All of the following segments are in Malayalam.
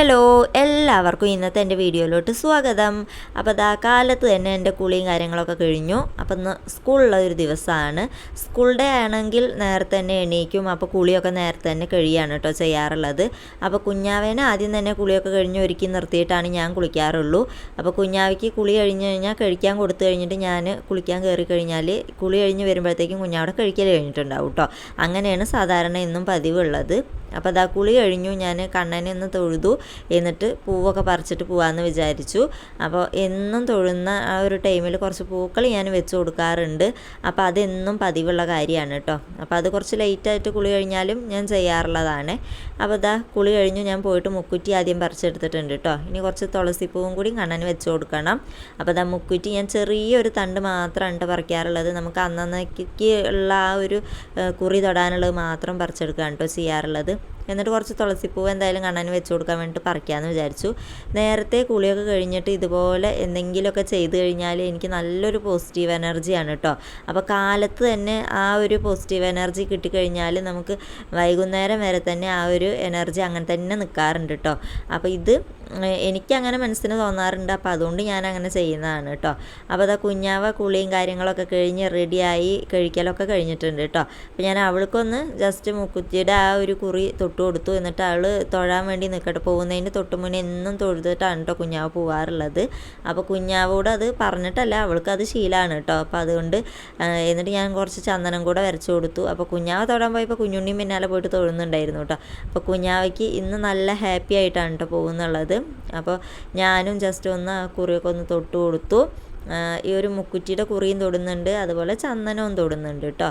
ഹലോ, എല്ലാവർക്കും ഇന്നത്തെ എൻ്റെ വീഡിയോയിലോട്ട് സ്വാഗതം. അപ്പോൾ ദാ കാലത്ത് തന്നെ എൻ്റെ കുളിയും കാര്യങ്ങളൊക്കെ കഴിഞ്ഞു. അപ്പോൾ ഇന്ന് സ്കൂളുള്ള ഒരു ദിവസമാണ്. സ്കൂൾ ഡേ ആണെങ്കിൽ നേരത്തെ തന്നെ എണീക്കും. അപ്പോൾ കുളിയൊക്കെ നേരത്തെ തന്നെ കഴിയാണ് കേട്ടോ ചെയ്യാറുള്ളത്. അപ്പോൾ കുഞ്ഞാവേനെ ആദ്യം തന്നെ കുളിയൊക്കെ കഴിഞ്ഞ് ഒരുക്കി നിർത്തിയിട്ടാണ് ഞാൻ കുളിക്കാറുള്ളൂ. അപ്പോൾ കുഞ്ഞാവയ്ക്ക് കുളി കഴിഞ്ഞ് കഴിഞ്ഞാൽ കഴിക്കാൻ കൊടുത്തു കഴിഞ്ഞിട്ട് ഞാൻ കുളിക്കാൻ കയറി കഴിഞ്ഞാൽ കുളി കഴിഞ്ഞ് വരുമ്പോഴത്തേക്കും കുഞ്ഞാവിടെ കഴിക്കൽ കഴിഞ്ഞിട്ടുണ്ടാവും കേട്ടോ. അങ്ങനെയാണ് സാധാരണ എന്നും പതിവുള്ളത്. അപ്പോൾ അതാ കുളി കഴിഞ്ഞു, ഞാൻ കണ്ണനെ ഒന്ന് തൊഴുതു, എന്നിട്ട് പൂവൊക്കെ പറിച്ചിട്ട് പോകാമെന്ന് വിചാരിച്ചു. അപ്പോൾ എന്നും തൊഴുന്ന ആ ഒരു ടൈമിൽ കുറച്ച് പൂക്കൾ ഞാൻ വെച്ച് കൊടുക്കാറുണ്ട്. അപ്പോൾ അതെന്നും പതിവുള്ള കാര്യമാണ് കേട്ടോ. അപ്പോൾ അത് കുറച്ച് ലേറ്റായിട്ട് കുളി കഴിഞ്ഞാലും ഞാൻ ചെയ്യാറുള്ളതാണ്. അപ്പോൾ അതാ കുളി കഴിഞ്ഞു, ഞാൻ പോയിട്ട് മുക്കുറ്റി ആദ്യം പറിച്ചെടുത്തിട്ടുണ്ട് കേട്ടോ. ഇനി കുറച്ച് തുളസിപ്പൂവും കൂടി കണ്ണന് വെച്ച് കൊടുക്കണം. അപ്പോൾ അതാ മുക്കുറ്റി ഞാൻ ചെറിയൊരു തണ്ട് മാത്രമാണ് പറിക്കാറുള്ളത്. നമുക്ക് അന്നന്നേക്ക് ഉള്ള ആ ഒരു കുറി തൊടാനുള്ളത് മാത്രം പറിച്ചെടുക്കുകയാണ് കേട്ടോ ചെയ്യാറുള്ളത്. എന്നിട്ട് കുറച്ച് തുളസിപ്പൂവ് എന്തായാലും കണ്ണന് വെച്ച് കൊടുക്കാൻ വേണ്ടിയിട്ട് പറിക്കാമെന്ന് വിചാരിച്ചു. നേരത്തെ കുളിയൊക്കെ കഴിഞ്ഞിട്ട് ഇതുപോലെ എന്തെങ്കിലുമൊക്കെ ചെയ്ത് കഴിഞ്ഞാൽ എനിക്ക് നല്ലൊരു പോസിറ്റീവ് എനർജിയാണ് കേട്ടോ. അപ്പോൾ കാലത്ത് തന്നെ ആ ഒരു പോസിറ്റീവ് എനർജി കിട്ടിക്കഴിഞ്ഞാൽ നമുക്ക് വൈകുന്നേരം വരെ തന്നെ ആ ഒരു എനർജി അങ്ങനെ തന്നെ നിൽക്കാറുണ്ട് കേട്ടോ. അപ്പോൾ ഇത് എനിക്കങ്ങനെ മനസ്സിന് തോന്നാറുണ്ട്. അപ്പോൾ അതുകൊണ്ട് ഞാൻ അങ്ങനെ ചെയ്യുന്നതാണ് കേട്ടോ. അപ്പോൾ അതാ കുഞ്ഞാവ കുളിയും കാര്യങ്ങളൊക്കെ കഴിഞ്ഞ് റെഡിയായി കഴിക്കലൊക്കെ കഴിഞ്ഞിട്ടുണ്ട് കേട്ടോ. അപ്പോൾ ഞാൻ അവൾക്കൊന്ന് ജസ്റ്റ് മുക്കുറ്റിയുടെ ആ ഒരു കുറി തൊട്ട് കൊടുത്തു. എന്നിട്ട് അവൾ തൊഴാൻ വേണ്ടി നിൽക്കട്ടെ, പോകുന്നതിന് തൊട്ട് മുന്നേ എന്നും തൊഴുതിട്ടാണ് കേട്ടോ കുഞ്ഞാവ് പോകാറുള്ളത്. അപ്പോൾ കുഞ്ഞാവോട് അത് പറഞ്ഞിട്ടല്ല, അവൾക്കത് ശീലമാണ് കേട്ടോ. അപ്പോൾ അതുകൊണ്ട് എന്നിട്ട് ഞാൻ കുറച്ച് ചന്ദനം കൂടെ വരച്ചു കൊടുത്തു. അപ്പോൾ കുഞ്ഞാവ തൊടാൻ പോയപ്പോൾ കുഞ്ഞുണ്ണിയും പിന്നാലെ പോയിട്ട് തൊഴുന്നുണ്ടായിരുന്നു കേട്ടോ. അപ്പോൾ കുഞ്ഞാവയ്ക്ക് ഇന്ന് നല്ല ഹാപ്പി ആയിട്ടാണ് കേട്ടോ പോകുന്നുള്ളത്. അപ്പോൾ ഞാനും ജസ്റ്റ് ഒന്ന് ആ കുറിയൊക്കെ ഒന്ന് തൊട്ട് കൊടുത്തു. ഈ ഒരു മുക്കുറ്റിയുടെ കുറിയും തൊടുന്നുണ്ട്, അതുപോലെ ചന്ദനവും തൊടുന്നുണ്ട് കേട്ടോ.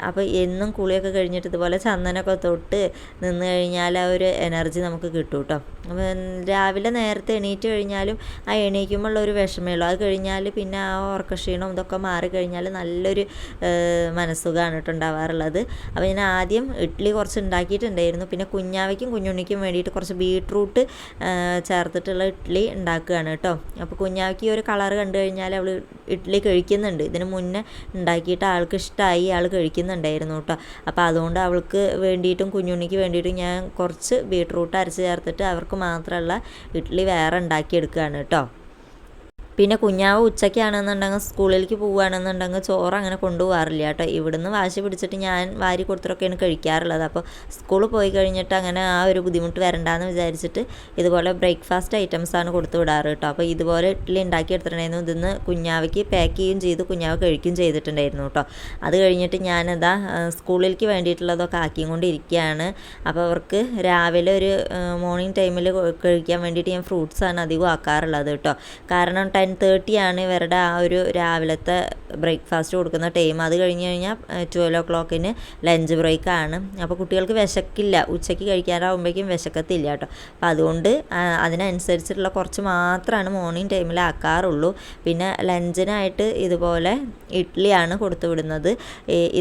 അപ്പോൾ എന്നും കുളിയൊക്കെ കഴിഞ്ഞിട്ട് ഇതുപോലെ ചന്ദനമൊക്കെ തൊട്ട് നിന്ന് കഴിഞ്ഞാൽ ആ ഒരു എനർജി നമുക്ക് കിട്ടും കേട്ടോ. അപ്പോൾ രാവിലെ നേരത്തെ എണീറ്റ് കഴിഞ്ഞാലും ആ എണീക്കുമ്പോൾ ഒരു വിഷമേ ഉള്ളൂ. അത് കഴിഞ്ഞാൽ പിന്നെ ആ ഉറക്കക്ഷീണവും ഇതൊക്കെ മാറിക്കഴിഞ്ഞാൽ നല്ലൊരു മനസ്സുഖമാണ് കേട്ടോ ഉണ്ടാവാറുള്ളത്. അപ്പോൾ ഞാൻ ആദ്യം ഇഡ്ഡലി കുറച്ച് ഉണ്ടാക്കിയിട്ടുണ്ടായിരുന്നു. പിന്നെ കുഞ്ഞാവയ്ക്കും കുഞ്ഞുണ്ണിക്കും വേണ്ടിയിട്ട് കുറച്ച് ബീട്രൂട്ട് ചേർത്തിട്ടുള്ള ഇഡ്ഡലി ഉണ്ടാക്കുകയാണ് കേട്ടോ. അപ്പോൾ കുഞ്ഞാവയ്ക്ക് ഈ ഒരു കളറ് കണ്ടു കഴിഞ്ഞാൽ അവൾ ഇഡ്ഡലി കഴിക്കുന്നുണ്ട്. ഇതിന് മുന്നേ ഉണ്ടാക്കിയിട്ട് ആൾക്ക് ഇഷ്ടമായി, ആൾ കഴിക്കുന്നുണ്ടായിരുന്നു കേട്ടോ. അപ്പോൾ അതുകൊണ്ട് അവൾക്ക് വേണ്ടിയിട്ടും കുഞ്ഞുണ്ണിക്ക് വേണ്ടിയിട്ടും ഞാൻ കുറച്ച് ബീട്രൂട്ട് അരച്ച് ചേർത്തിട്ട് അവർക്ക് മാത്രമുള്ള ഇഡ്ഡലി വേറെ ഉണ്ടാക്കിയെടുക്കുകയാണ് കേട്ടോ. പിന്നെ കുഞ്ഞാവ് ഉച്ചയ്ക്കാണെന്നുണ്ടെങ്കിൽ സ്കൂളിലേക്ക് പോവുകയാണെന്നുണ്ടെങ്കിൽ ചോറ് അങ്ങനെ കൊണ്ടുപോകാറില്ല കേട്ടോ. ഇവിടുന്ന് വാശി പിടിച്ചിട്ട് ഞാൻ വാരി കൊടുത്തിട്ടൊക്കെയാണ് കഴിക്കാറുള്ളത്. അപ്പോൾ സ്കൂളിൽ പോയി കഴിഞ്ഞിട്ട് അങ്ങനെ ആ ഒരു ബുദ്ധിമുട്ട് വരണ്ടാന്ന് വിചാരിച്ചിട്ട് ഇതുപോലെ ബ്രേക്ക്ഫാസ്റ്റ് ഐറ്റംസാണ് കൊടുത്തു വിടാറ് കേട്ടോ. അപ്പോൾ ഇതുപോലെ ഇഡ്ഡലി ഉണ്ടാക്കിയെടുത്തിട്ടുണ്ടായിരുന്നു. ഇതിന്ന് കുഞ്ഞാവയ്ക്ക് പാക്ക് ചെയ്യുകയും ചെയ്തു, കുഞ്ഞാവ് കഴിക്കുകയും ചെയ്തിട്ടുണ്ടായിരുന്നു കേട്ടോ. അത് കഴിഞ്ഞിട്ട് ഞാനിതാ സ്കൂളിലേക്ക് വേണ്ടിയിട്ടുള്ളതൊക്കെ ആക്കിയും കൊണ്ടിരിക്കുകയാണ്. അപ്പോൾ അവർക്ക് രാവിലെ ഒരു മോർണിംഗ് ടൈമിൽ കഴിക്കാൻ വേണ്ടിയിട്ട് ഞാൻ ഫ്രൂട്ട്സാണ് അധികം ആക്കാറുള്ളത് കേട്ടോ. കാരണം 10:30 ഇവരുടെ ആ ഒരു രാവിലത്തെ ബ്രേക്ക്ഫാസ്റ്റ് കൊടുക്കുന്ന ടൈം. അത് കഴിഞ്ഞ് കഴിഞ്ഞാൽ 12 o'clock ലഞ്ച് ബ്രേക്കാണ്. അപ്പോൾ കുട്ടികൾക്ക് വിശക്കില്ല, ഉച്ചയ്ക്ക് കഴിക്കാറാകുമ്പോഴേക്കും വിശക്കത്തില്ല കേട്ടോ. അപ്പോൾ അതുകൊണ്ട് അതിനനുസരിച്ചിട്ടുള്ള കുറച്ച് മാത്രമാണ് മോർണിംഗ് ടൈമിൽ ആക്കാറുള്ളൂ. പിന്നെ ലഞ്ചിനായിട്ട് ഇതുപോലെ ഇഡ്ഡലിയാണ് കൊടുത്തു വിടുന്നത്.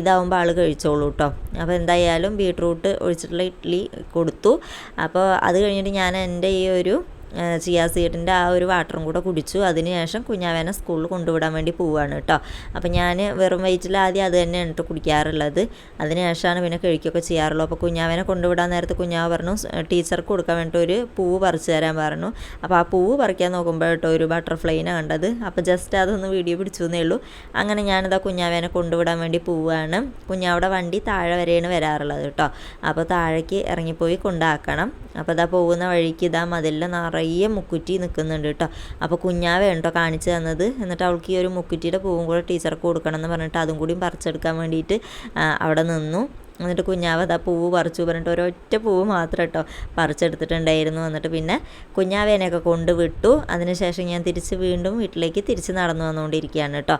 ഇതാവുമ്പോൾ ആൾ കഴിച്ചോളൂ കേട്ടോ. അപ്പോൾ എന്തായാലും ബീട്രൂട്ട് ഒഴിച്ചിട്ടുള്ള ഇഡ്ഡലി കൊടുത്തു. അപ്പോൾ അത് കഴിഞ്ഞിട്ട് ഞാൻ എൻ്റെ ഈ ഒരു ചിയാ സീഡിൻ്റെ ആ ഒരു വാട്ടറും കൂടെ കുടിച്ചു. അതിനുശേഷം കുഞ്ഞാവേനെ സ്കൂളിൽ കൊണ്ടുവിടാൻ വേണ്ടി പോവുകയാണ് കേട്ടോ. അപ്പോൾ ഞാൻ വെറും വയറ്റിൽ ആദ്യം അത് തന്നെയാണ് കേട്ടോ കുടിക്കാറുള്ളത്. അതിനുശേഷമാണ് പിന്നെ കഴിക്കുകയൊക്കെ ചെയ്യാറുള്ളൂ. അപ്പോൾ കുഞ്ഞാവേനെ കൊണ്ടുവിടാൻ നേരത്ത് കുഞ്ഞാവ് പറഞ്ഞു ടീച്ചർക്ക് കൊടുക്കാൻ വേണ്ടിയിട്ട് ഒരു പൂവ് പറിച്ചു തരാൻ പറഞ്ഞു. അപ്പോൾ ആ പൂവ് പറിക്കാൻ നോക്കുമ്പോൾ കേട്ടോ ഒരു ബട്ടർഫ്ലൈനെ കണ്ടത്. അപ്പോൾ ജസ്റ്റ് അതൊന്ന് വീഡിയോ പിടിച്ചു എന്നേ ഉള്ളൂ. അങ്ങനെ ഞാനിതാ കുഞ്ഞാവേനെ കൊണ്ടുവിടാൻ വേണ്ടി പോവുകയാണ്. കുഞ്ഞാവിടെ വണ്ടി താഴെ വരെയാണ് വരാറുള്ളത് കേട്ടോ. അപ്പോൾ താഴേക്ക് ഇറങ്ങിപ്പോയി കൊണ്ടാക്കണം. അപ്പോൾ ഇതാ പോകുന്ന വഴിക്ക് ഇതാ മതിലിൽ നിറയെ മുക്കുറ്റി നിൽക്കുന്നുണ്ട് കേട്ടോ. അപ്പോൾ കുഞ്ഞാവയാണ് കേട്ടോ കാണിച്ചു തന്നത്. എന്നിട്ട് അവൾക്ക് ഈ ഒരു മുക്കുറ്റിയുടെ പൂവും കൂടെ ടീച്ചർക്ക് കൊടുക്കണം എന്ന് പറഞ്ഞിട്ട് അതും കൂടിയും പറിച്ചെടുക്കാൻ വേണ്ടിയിട്ട് അവിടെ നിന്നു. എന്നിട്ട് കുഞ്ഞാവ് അതാ പൂവ് പറിച്ചു പറഞ്ഞിട്ട് ഒരൊറ്റ പൂവ് മാത്രം കേട്ടോ പറിച്ചെടുത്തിട്ടുണ്ടായിരുന്നു. എന്നിട്ട് പിന്നെ കുഞ്ഞാവേനെയൊക്കെ കൊണ്ടുവിട്ടു. അതിനുശേഷം ഞാൻ വീണ്ടും വീട്ടിലേക്ക് തിരിച്ച് നടന്നു വന്നുകൊണ്ടിരിക്കുകയാണ് കേട്ടോ.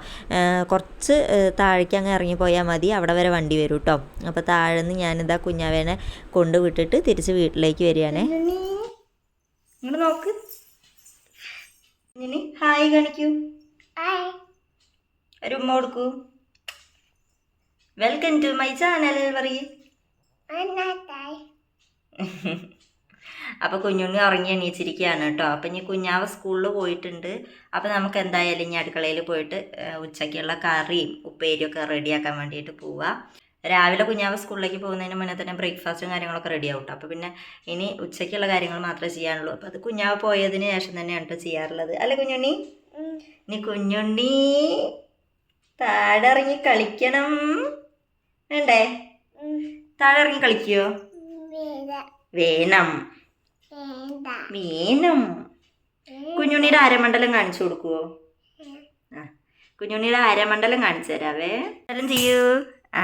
കുറച്ച് താഴേക്ക് അങ്ങ് ഇറങ്ങിപ്പോയാൽ മതി, അവിടെ വരെ വണ്ടി വരും കേട്ടോ. അപ്പോൾ താഴെ നിന്ന് ഞാനിതാ കുഞ്ഞാവേനെ കൊണ്ടുവിട്ടിട്ട് തിരിച്ച് വീട്ടിലേക്ക് വരികയാണേ. ഇങ്ങോട്ട് നോക്ക്, ഇനി ഹായ് കാണിക്കൂ, ഒരു ഉമ്മ കൊടുക്കൂ. വെൽക്കം ടു മൈ ചാനൽ പറയേ. അപ്പോൾ കുഞ്ഞുണ്ണി ഉറങ്ങി എണീച്ചിരിക്കുകയാണ് കേട്ടോ. അപ്പം ഇനി കുഞ്ഞാവ് സ്കൂളിൽ പോയിട്ടുണ്ട്. അപ്പോൾ നമുക്ക് എന്തായാലും ഇനി അടുക്കളയിൽ പോയിട്ട് ഉച്ചയ്ക്കുള്ള കറിയും ഉപ്പേരിയൊക്കെ റെഡിയാക്കാൻ വേണ്ടിയിട്ട് പോവാം. രാവിലെ കുഞ്ഞാവ് സ്കൂളിലേക്ക് പോകുന്നതിന് മുന്നേ തന്നെ ബ്രേക്ക്ഫാസ്റ്റും കാര്യങ്ങളൊക്കെ റെഡി ആവും കേട്ടോ. അപ്പോൾ പിന്നെ ഇനി ഉച്ചയ്ക്കുള്ള കാര്യങ്ങൾ മാത്രമേ ചെയ്യാനുള്ളൂ. അപ്പോൾ അത് കുഞ്ഞാവ് പോയതിന് ശേഷം തന്നെയാണ് കേട്ടോ ചെയ്യാറുള്ളത്. അല്ലേ കുഞ്ഞുണ്ണി? നീ കുഞ്ഞുണ്ണി താഴെ ഇറങ്ങി കളിക്കണം വേണ്ടേ? താഴെ ഇറങ്ങി കളിക്കുവോ? വേണം വേണം. കുഞ്ഞുണ്ണിയുടെ അരമണ്ഡലം കാണിച്ചു കൊടുക്കുവോ? ആ, കുഞ്ഞുണ്ണിയുടെ അരമണ്ഡലം കാണിച്ചു തരാവേ. എല്ലാം ചെയ്യൂ. ആ,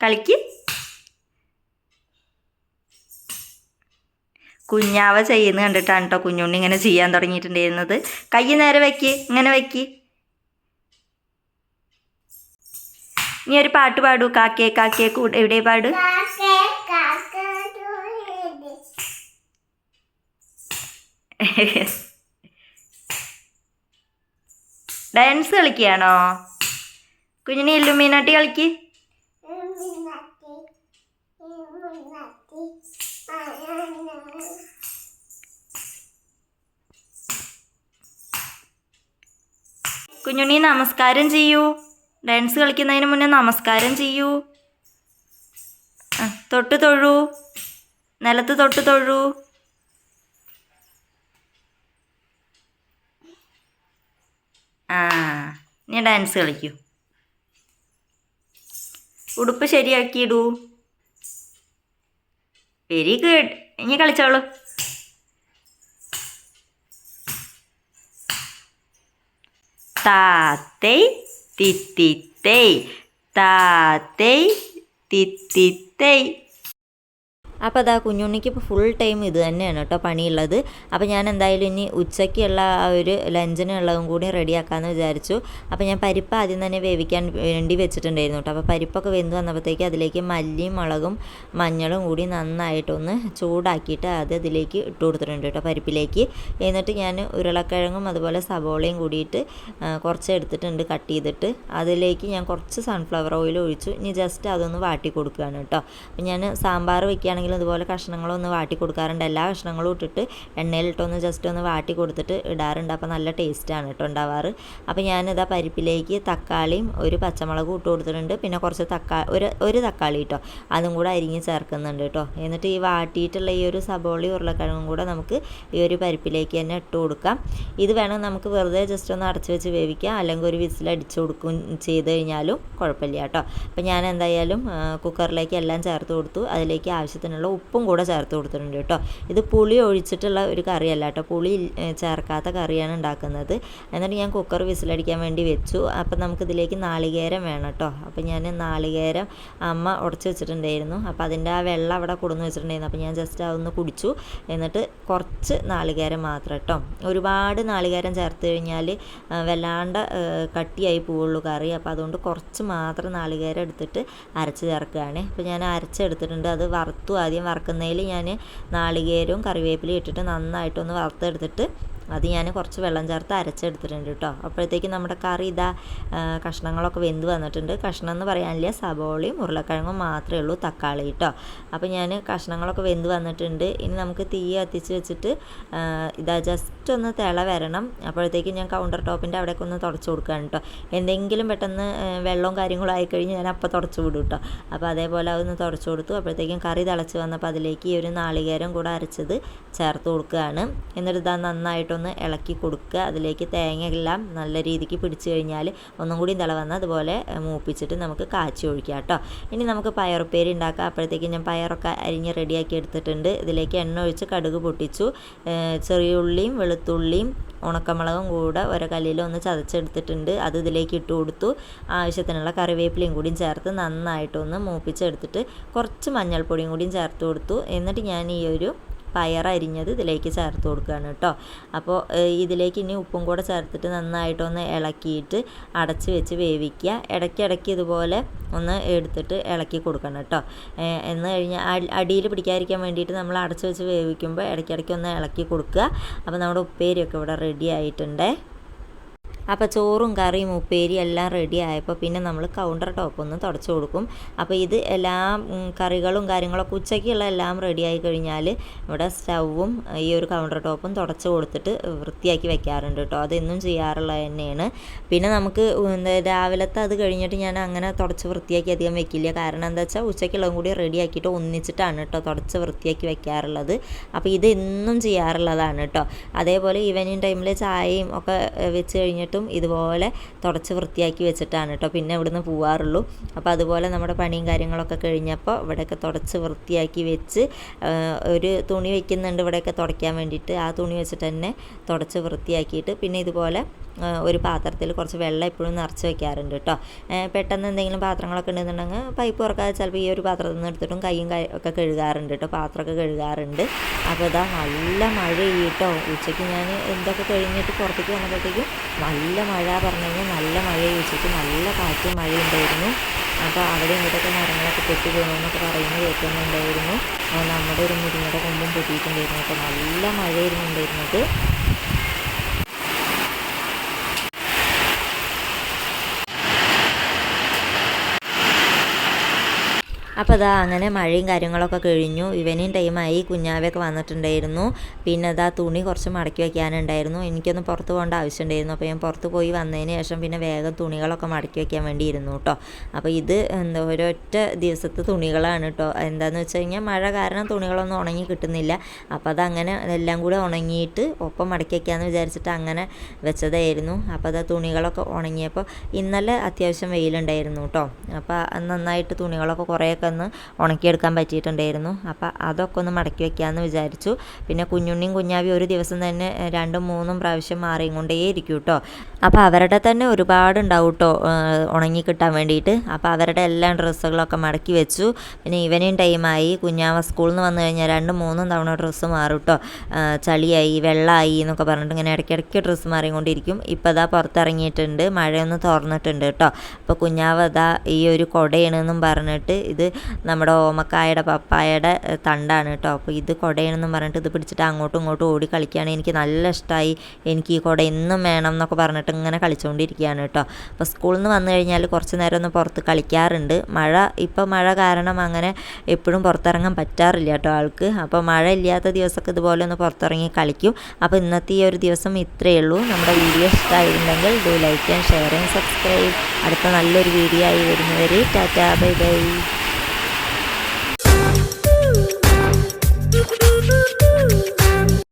കളിക്ക്. കുഞ്ഞാവ ചെയ്യുന്ന കണ്ടിട്ടാണ് കേട്ടോ കുഞ്ഞുണ്ണി ഇങ്ങനെ ചെയ്യാൻ തുടങ്ങിയിട്ടുണ്ടായിരുന്നത്. കൈ നേരെ വയ്ക്ക്, ഇങ്ങനെ വയ്ക്ക്. നീ ഒരു പാട്ട് പാടൂ. കാക്കേ കാക്കേ കൂടെ എവിടെ പാട്. ഡാൻസ് കളിക്കുകയാണോ കുഞ്ഞിനി? ഇല്ലുമീനാട്ടി കളിക്ക്. കുഞ്ഞുണ്ണി നമസ്കാരം ചെയ്യൂ. ഡാൻസ് കളിക്കുന്നതിന് മുന്നേ നമസ്കാരം ചെയ്യൂ. തൊട്ട് തൊഴൂ, നിലത്ത് തൊട്ട് തൊഴൂ. ആ, നീ ഡാൻസ് കളിക്കൂ. ഉടുപ്പ് ശരിയാക്കിയിടൂ. Very good. ഇനി കളിച്ചോളൂ. താത്തേ തിത്തിത്തേ, താത്തേ തിത്തിത്തേ. അപ്പോൾ അതാ കുഞ്ഞുണ്ണിക്ക് ഇപ്പോൾ ഫുൾ ടൈം ഇത് തന്നെയാണ് കേട്ടോ പണിയുള്ളത്. അപ്പോൾ ഞാൻ എന്തായാലും ഇനി ഉച്ചയ്ക്കുള്ള ആ ഒരു ലഞ്ചിനുള്ളതും കൂടി റെഡിയാക്കാമെന്ന് വിചാരിച്ചു. അപ്പോൾ ഞാൻ പരിപ്പ് ആദ്യം തന്നെ വേവിക്കാൻ വേണ്ടി വെച്ചിട്ടുണ്ടായിരുന്നു കേട്ടോ. അപ്പോൾ പരിപ്പൊക്കെ വെന്ത് വന്നപ്പോഴത്തേക്ക് അതിലേക്ക് മല്ലിയും മുളകും മഞ്ഞളും കൂടി നന്നായിട്ടൊന്ന് ചൂടാക്കിയിട്ട് അത് അതിലേക്ക് ഇട്ട് കൊടുത്തിട്ടുണ്ട് കേട്ടോ, പരിപ്പിലേക്ക്. എന്നിട്ട് ഞാൻ ഉരുളക്കിഴങ്ങും അതുപോലെ സവോളയും കൂടിയിട്ട് കുറച്ച് എടുത്തിട്ടുണ്ട് കട്ട് ചെയ്തിട്ട്. അതിലേക്ക് ഞാൻ കുറച്ച് സൺഫ്ലവർ ഓയിൽ ഒഴിച്ചു. ഇനി ജസ്റ്റ് അതൊന്ന് വാട്ടി കൊടുക്കുകയാണ് കേട്ടോ. അപ്പോൾ ഞാൻ സാമ്പാർ വയ്ക്കുകയാണെങ്കിൽ ഇതുപോലെ കഷ്ണങ്ങളൊന്ന് വാട്ടി കൊടുക്കാറുണ്ട്. എല്ലാ കഷ്ണങ്ങളും ഇട്ടിട്ട് എണ്ണയിലിട്ടൊന്ന് ജസ്റ്റ് ഒന്ന് വാട്ടി കൊടുത്തിട്ട് ഇടാറുണ്ട്. അപ്പോൾ നല്ല ടേസ്റ്റാണ് കേട്ടോ ഉണ്ടാവാറ്. അപ്പോൾ ഞാനിതാ പരിപ്പിലേക്ക് തക്കാളിയും ഒരു പച്ചമുളകും ഇട്ട് കൊടുത്തിട്ടുണ്ട്. പിന്നെ കുറച്ച് ഒരു തക്കാളി കേട്ടോ, അതും കൂടെ അരിഞ്ഞ് ചേർക്കുന്നുണ്ട് കേട്ടോ. എന്നിട്ട് ഈ വാട്ടിയിട്ടുള്ള ഈ ഒരു സബോളയും ഉരുളക്കിഴങ്ങും കൂടെ നമുക്ക് ഈ ഒരു പരിപ്പിലേക്ക് തന്നെ ഇട്ട് കൊടുക്കാം. ഇത് വേണം നമുക്ക് വെറുതെ ജസ്റ്റ് ഒന്ന് അടച്ച് വെച്ച് വേവിക്കാം, അല്ലെങ്കിൽ ഒരു വിസിൽ അടിച്ചു കൊടുക്കും ചെയ്ത് കഴിഞ്ഞാലും കുഴപ്പമില്ല കേട്ടോ. അപ്പോൾ ഞാൻ എന്തായാലും കുക്കറിലേക്ക് എല്ലാം ചേർത്ത് കൊടുത്തു. അതിലേക്ക് ആവശ്യത്തിനുള്ള ഉപ്പും കൂടെ ചേർത്ത് കൊടുത്തിട്ടുണ്ട് കേട്ടോ. ഇത് പുളി ഒഴിച്ചിട്ടുള്ള ഒരു കറിയല്ല കേട്ടോ, പുളി ചേർക്കാത്ത കറിയാണ് ഉണ്ടാക്കുന്നത്. എന്നിട്ട് ഞാൻ കുക്കർ വിസിലടിക്കാൻ വേണ്ടി വെച്ചു. അപ്പം നമുക്കിതിലേക്ക് നാളികേരം വേണം കേട്ടോ. അപ്പം ഞാൻ നാളികേരം അമ്മ ഉടച്ച് വെച്ചിട്ടുണ്ടായിരുന്നു. അപ്പോൾ അതിൻ്റെ ആ വെള്ളം അവിടെ കൊടുന്ന് വെച്ചിട്ടുണ്ടായിരുന്നു. അപ്പോൾ ഞാൻ ജസ്റ്റ് അതൊന്ന് കുടിച്ചു. എന്നിട്ട് കുറച്ച് നാളികേരം മാത്രം കേട്ടോ. ഒരുപാട് നാളികേരം ചേർത്ത് കഴിഞ്ഞാൽ വല്ലാണ്ട് കട്ടിയായി പോവുള്ളൂ കറി. അപ്പോൾ അതുകൊണ്ട് കുറച്ച് മാത്രം നാളികേരം എടുത്തിട്ട് അരച്ച് ചേർക്കുകയാണ്. അപ്പോൾ ഞാൻ അരച്ചെടുത്തിട്ടുണ്ട്. അത് വറുത്തു. ആദ്യം വറുക്കുന്നതിൽ ഞാൻ നാളികേരവും കറിവേപ്പിലയും ഇട്ടിട്ട് നന്നായിട്ടൊന്ന് വറുത്തെടുത്തിട്ട് അത് ഞാൻ കുറച്ച് വെള്ളം ചേർത്ത് അരച്ചെടുത്തിട്ടുണ്ട് കേട്ടോ. അപ്പോഴത്തേക്കും നമ്മുടെ കറി ഇതാ കഷ്ണങ്ങളൊക്കെ വെന്ത് വന്നിട്ടുണ്ട്. കഷ്ണം എന്ന് പറയാനില്ല, സബോളയും ഉരുളക്കിഴങ്ങും മാത്രമേ ഉള്ളൂ, തക്കാളി കേട്ടോ. അപ്പോൾ ഞാൻ കഷ്ണങ്ങളൊക്കെ വെന്ത് വന്നിട്ടുണ്ട്. ഇനി നമുക്ക് തീ കത്തിച്ച് വെച്ചിട്ട് ഇതാ ജസ്റ്റ് ഒന്ന് തിള വരണം. അപ്പോഴത്തേക്കും ഞാൻ കൗണ്ടർ ടോപ്പിൻ്റെ അവിടേക്ക് ഒന്ന് തുടച്ച് കൊടുക്കുകയാണ് കേട്ടോ. എന്തെങ്കിലും പെട്ടെന്ന് വെള്ളവും കാര്യങ്ങളും ആയിക്കഴിഞ്ഞ് ഞാൻ അപ്പോൾ തുടച്ച് വിടും കേട്ടോ. അപ്പോൾ അതേപോലെ അതൊന്ന് തുടച്ച് കൊടുത്തു. അപ്പോഴത്തേക്കും കറി തിളച്ച് വന്നപ്പോൾ അതിലേക്ക് ഈ ഒരു നാളികേരം കൂടെ അരച്ചത് ചേർത്ത് കൊടുക്കുകയാണ്. എന്നിട്ട് ഇതാ നന്നായിട്ടൊന്ന് ഇളക്കി കൊടുക്കുക. അതിലേക്ക് തേങ്ങ എല്ലാം നല്ല രീതിക്ക് പിടിച്ചു കഴിഞ്ഞാൽ ഒന്നും കൂടി തിള വന്നാൽ അതുപോലെ മൂപ്പിച്ചിട്ട് നമുക്ക് കാച്ചി ഒഴിക്കാം കേട്ടോ. ഇനി നമുക്ക് പയറുപ്പേരി ഉണ്ടാക്കാം. അപ്പോഴത്തേക്കും ഞാൻ പയറൊക്കെ അരിഞ്ഞ് റെഡിയാക്കി എടുത്തിട്ടുണ്ട്. ഇതിലേക്ക് എണ്ണ ഒഴിച്ച് കടുക് പൊട്ടിച്ചു. ചെറിയ ഉള്ളിയും വെളുത്തുള്ളിയും ഉണക്കമുളകും കൂടെ ഒരു കല്ലിൽ ഒന്ന് ചതച്ചെടുത്തിട്ടുണ്ട്. അത് ഇതിലേക്ക് ഇട്ട് കൊടുത്തു. ആവശ്യത്തിനുള്ള കറിവേപ്പിലയും കൂടിയും ചേർത്ത് നന്നായിട്ടൊന്ന് മൂപ്പിച്ചെടുത്തിട്ട് കുറച്ച് മഞ്ഞൾപ്പൊടിയും കൂടിയും ചേർത്ത് കൊടുത്തു. എന്നിട്ട് ഞാൻ ഈ ഒരു പയർ അരിഞ്ഞത് ഇതിലേക്ക് ചേർത്ത് കൊടുക്കുകയാണ് കേട്ടോ. അപ്പോൾ ഇതിലേക്ക് ഇനി ഉപ്പും കൂടെ ചേർത്തിട്ട് നന്നായിട്ടൊന്ന് ഇളക്കിയിട്ട് അടച്ച് വെച്ച് വേവിക്കുക. ഇടയ്ക്കിടയ്ക്ക് ഇതുപോലെ ഒന്ന് എടുത്തിട്ട് ഇളക്കി കൊടുക്കണം കേട്ടോ. എന്ന് കഴിഞ്ഞാൽ അടിയിൽ പിടിക്കാതിരിക്കാൻ വേണ്ടിയിട്ട് നമ്മൾ അടച്ച് വെച്ച് വേവിക്കുമ്പോൾ ഇടയ്ക്കിടയ്ക്ക് ഒന്ന് ഇളക്കി കൊടുക്കുക. അപ്പോൾ നമ്മുടെ ഉപ്പേരിയൊക്കെ ഇവിടെ റെഡി ആയിട്ടുണ്ട്. അപ്പോൾ ചോറും കറിയും ഉപ്പേരിയും എല്ലാം റെഡി ആയപ്പോൾ പിന്നെ നമ്മൾ കൗണ്ടർ ടോപ്പ് ഒന്ന് തുടച്ചു കൊടുക്കും. അപ്പോൾ ഇത് എല്ലാം കറികളും കാര്യങ്ങളൊക്കെ ഉച്ചയ്ക്കുള്ള എല്ലാം റെഡിയായി കഴിഞ്ഞാൽ ഇവിടെ സ്റ്റൗവും ഈ ഒരു കൗണ്ടർ ടോപ്പും തുടച്ച് കൊടുത്തിട്ട് വൃത്തിയാക്കി വെക്കാറുണ്ട് കേട്ടോ. അതെന്നും ചെയ്യാറുള്ളത് തന്നെയാണ്. പിന്നെ നമുക്ക് രാവിലത്തെ അത് കഴിഞ്ഞിട്ട് ഞാൻ അങ്ങനെ തുടച്ച് വൃത്തിയാക്കി അധികം വെക്കില്ല. കാരണം എന്താ വെച്ചാൽ ഉച്ചയ്ക്കുള്ളതും കൂടി റെഡിയാക്കിയിട്ട് ഒന്നിച്ചിട്ടാണ് കേട്ടോ തുടച്ച് വൃത്തിയാക്കി വെക്കാറുള്ളത്. അപ്പോൾ ഇത് എന്നും ചെയ്യാറുള്ളതാണ് കേട്ടോ. അതേപോലെ ഈവനിങ് ടൈമിൽ ചായയും ഒക്കെ വെച്ച് കഴിഞ്ഞിട്ടും ഇതുപോലെ തുടച്ച് വൃത്തിയാക്കി വെച്ചിട്ടാണ് കേട്ടോ പിന്നെ ഇവിടുന്ന് പോവാറുള്ളൂ. അപ്പോൾ അതുപോലെ നമ്മുടെ പണിയും കാര്യങ്ങളൊക്കെ കഴിഞ്ഞപ്പോൾ ഇവിടെയൊക്കെ തുടച്ച് വൃത്തിയാക്കി വെച്ച് ഒരു തുണി വയ്ക്കുന്നുണ്ട് ഇവിടെയൊക്കെ തുടയ്ക്കാൻ വേണ്ടിയിട്ട്. ആ തുണി വെച്ചിട്ട് തന്നെ തുടച്ച് വൃത്തിയാക്കിയിട്ട് പിന്നെ ഇതുപോലെ ഒരു പാത്രത്തിൽ കുറച്ച് വെള്ളം എപ്പോഴും നിറച്ച് വെക്കാറുണ്ട് കേട്ടോ. പെട്ടെന്ന് എന്തെങ്കിലും പാത്രങ്ങളൊക്കെ ഉണ്ടെന്നുണ്ടെങ്കിൽ പൈപ്പ് തുറക്കാതെ ചിലപ്പോൾ ഈ ഒരു പാത്രത്തിൽ നിന്ന് എടുത്തിട്ടും കൈയും ഒക്കെ കഴുകാറുണ്ട് കേട്ടോ, പാത്രമൊക്കെ കഴുകാറുണ്ട്. അപ്പോൾ ഇതാ നല്ല മഴ കേട്ടോ. ഉച്ചയ്ക്ക് ഞാൻ എന്തൊക്കെ കഴിഞ്ഞിട്ട് പുറത്തേക്ക് വന്നപ്പോഴത്തേക്കും നല്ല മഴ പറഞ്ഞു കഴിഞ്ഞാൽ നല്ല മഴ ഉച്ചയ്ക്ക് നല്ല കാറ്റും മഴയുണ്ടായിരുന്നു. അപ്പോൾ അവിടെ ഇങ്ങോട്ടൊക്കെ മരങ്ങളൊക്കെ പൊട്ടി വീണമെന്നൊക്കെ പറയുന്നത് കേൾക്കുന്നുണ്ടായിരുന്നു. നമ്മുടെ ഒരു മുരിങ്ങയുടെ കൊമ്പും പൊട്ടിയിട്ടുണ്ടായിരുന്നു. അപ്പോൾ നല്ല മഴയായിരുന്നു ഉണ്ടായിരുന്നത്. അപ്പോൾ അതാ അങ്ങനെ മഴയും കാര്യങ്ങളൊക്കെ കഴിഞ്ഞു. ഈവനിങ് ടൈമായി, കുഞ്ഞാവയൊക്കെ വന്നിട്ടുണ്ടായിരുന്നു. പിന്നെ അതാ തുണി കുറച്ച് മടക്കി വയ്ക്കാനുണ്ടായിരുന്നു. എനിക്കൊന്ന് പുറത്ത് പോകേണ്ട ആവശ്യമുണ്ടായിരുന്നു. അപ്പോൾ ഞാൻ പുറത്ത് പോയി വന്നതിന് ശേഷം പിന്നെ വേഗം തുണികളൊക്കെ മടക്കി വയ്ക്കാൻ വേണ്ടി ഇരുന്നു കേട്ടോ. അപ്പോൾ ഇത് ഒരൊറ്റ ദിവസത്തെ തുണികളാണ് കേട്ടോ. എന്താണെന്ന് വെച്ച് കഴിഞ്ഞാൽ മഴ കാരണം തുണികളൊന്നും ഉണങ്ങി കിട്ടുന്നില്ല. അപ്പോൾ അതങ്ങനെ എല്ലാം കൂടെ ഉണങ്ങിയിട്ട് ഒപ്പം മടക്കി വയ്ക്കാമെന്ന് വിചാരിച്ചിട്ട് അങ്ങനെ വെച്ചതായിരുന്നു. അപ്പോൾ അത് തുണികളൊക്കെ ഉണങ്ങിയപ്പോൾ ഇന്നലെ അത്യാവശ്യം വെയിലുണ്ടായിരുന്നു കേട്ടോ. അപ്പോൾ നന്നായിട്ട് തുണികളൊക്കെ കുറേയൊക്കെ ഒന്ന് ഉണക്കിയെടുക്കാൻ പറ്റിയിട്ടുണ്ടായിരുന്നു. അപ്പോൾ അതൊക്കെ ഒന്ന് മടക്കി വെക്കാമെന്ന് വിചാരിച്ചു. പിന്നെ കുഞ്ഞുണ്ണിയും കുഞ്ഞാവി ഒരു ദിവസം തന്നെ 2-3 പ്രാവശ്യം മാറിയും കൊണ്ടേയിരിക്കും കേട്ടോ. അപ്പോൾ അവരുടെ തന്നെ ഒരുപാടുണ്ടാവും കേട്ടോ ഉണങ്ങി കിട്ടാൻ വേണ്ടിയിട്ട്. അപ്പോൾ അവരുടെ എല്ലാ ഡ്രസ്സുകളൊക്കെ മടക്കി വെച്ചു. പിന്നെ ഈവനിങ് ടൈമായി, കുഞ്ഞാവ സ്കൂളിൽ നിന്ന് വന്നു കഴിഞ്ഞാൽ 2-3 തവണ ഡ്രസ്സ് മാറും കേട്ടോ. ചളിയായി വെള്ളമായി എന്നൊക്കെ പറഞ്ഞിട്ട് ഇങ്ങനെ ഇടയ്ക്കിടയ്ക്ക് ഡ്രസ്സ് മാറിക്കൊണ്ടിരിക്കും. ഇപ്പോൾ അതാ പുറത്തിറങ്ങിയിട്ടുണ്ട്, മഴയൊന്ന് തുറന്നിട്ടുണ്ട് കേട്ടോ. അപ്പോൾ കുഞ്ഞാവ അതാ ഈ ഒരു കുടയാണെന്നും പറഞ്ഞിട്ട്, ഇത് നമ്മുടെ ഓമക്കായുടെ പപ്പായയുടെ തണ്ടാണ് കേട്ടോ. അപ്പോൾ ഇത് കുടയാണെന്നും പറഞ്ഞിട്ട് ഇത് പിടിച്ചിട്ട് അങ്ങോട്ടും ഇങ്ങോട്ടും ഓടി കളിക്കുകയാണ്. എനിക്ക് നല്ല ഇഷ്ടമായി, എനിക്ക് ഈ കുട എന്നും വേണം എന്നൊക്കെ പറഞ്ഞിട്ട് ഇങ്ങനെ കളിച്ചുകൊണ്ടിരിക്കുകയാണ് കേട്ടോ. അപ്പോൾ സ്കൂളിൽ നിന്ന് വന്നു കഴിഞ്ഞാൽ കുറച്ച് നേരം ഒന്ന് പുറത്ത് കളിക്കാറുണ്ട്. ഇപ്പോൾ മഴ കാരണം അങ്ങനെ എപ്പോഴും പുറത്തിറങ്ങാൻ പറ്റാറില്ല കേട്ടോ ആൾക്ക്. അപ്പോൾ മഴ ഇല്ലാത്ത ദിവസമൊക്കെ ഇതുപോലെ ഒന്ന് പുറത്തിറങ്ങി കളിക്കും. അപ്പോൾ ഇന്നത്തെ ഈ ഒരു ദിവസം ഇത്രയേ ഉള്ളൂ. നമ്മുടെ വീഡിയോ ഇഷ്ടമായിരുന്നെങ്കിൽ like and share and subscribe. അടുത്ത നല്ലൊരു വീഡിയോ ആയി വരുന്നവരെ ടാറ്റാ ബൈ ബൈ.